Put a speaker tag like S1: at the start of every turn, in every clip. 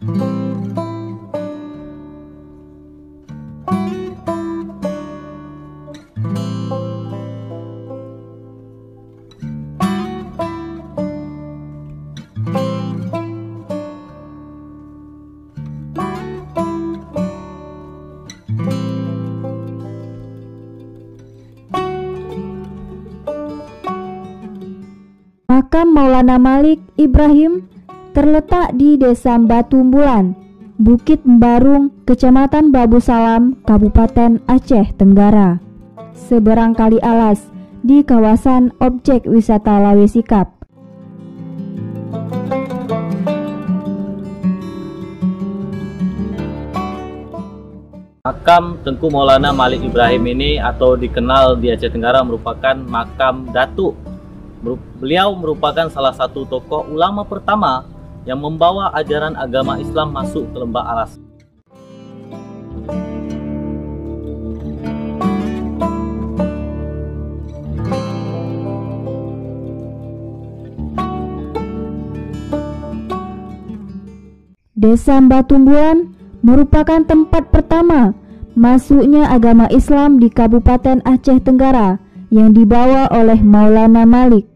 S1: Makam Maulana Malik Ibrahim terletak di Desa Batumbulan, Bukit Mbarung, Kecamatan Babu Salam, Kabupaten Aceh Tenggara, seberang Kali Alas di kawasan objek wisata Lawe Sikap.
S2: Makam Tengku Maulana Malik Ibrahim ini atau dikenal di Aceh Tenggara merupakan makam Datuk. Beliau merupakan salah satu tokoh ulama pertama yang membawa ajaran agama Islam masuk ke Lembah Alas.
S1: Desa Batumbulan merupakan tempat pertama masuknya agama Islam di Kabupaten Aceh Tenggara yang dibawa oleh Maulana Malik.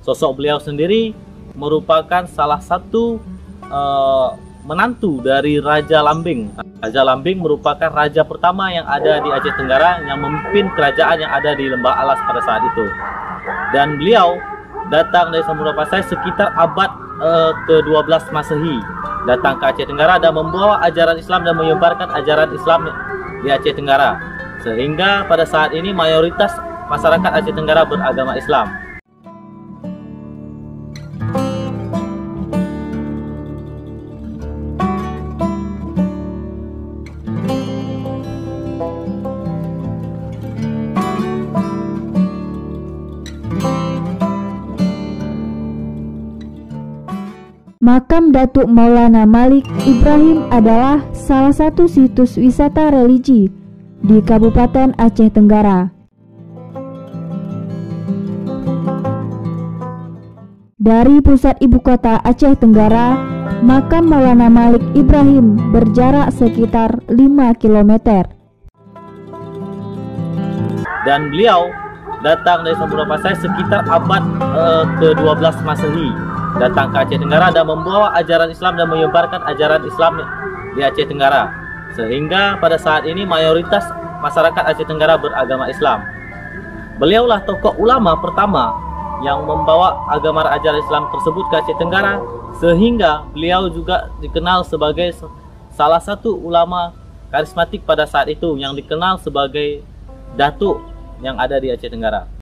S2: Sosok beliau sendiri merupakan salah satu menantu dari Raja Lambing. Raja Lambing merupakan raja pertama yang ada di Aceh Tenggara yang memimpin kerajaan yang ada di Lembah Alas pada saat itu. Dan beliau datang dari Samudra Pasai sekitar abad ke-12 Masehi, datang ke Aceh Tenggara dan membawa ajaran Islam dan menyebarkan ajaran Islam di Aceh Tenggara. Sehingga pada saat ini mayoritas masyarakat Aceh Tenggara beragama Islam.
S1: Makam Datuk Maulana Malik Ibrahim adalah salah satu situs wisata religi di Kabupaten Aceh Tenggara. Dari pusat ibu kota Aceh Tenggara, makam Maulana Malik Ibrahim berjarak sekitar 5 km.
S2: Dan beliau datang dari Samudra Pasai sekitar abad ke-12 Masehi, datang ke Aceh Tenggara dan membawa ajaran Islam dan menyebarkan ajaran Islam di Aceh Tenggara. Sehingga pada saat ini mayoritas masyarakat Aceh Tenggara beragama Islam. Beliaulah tokoh ulama pertama yang membawa agama ajaran Islam tersebut ke Aceh Tenggara, sehingga beliau juga dikenal sebagai salah satu ulama karismatik pada saat itu yang dikenal sebagai Datuk yang ada di Aceh Tenggara.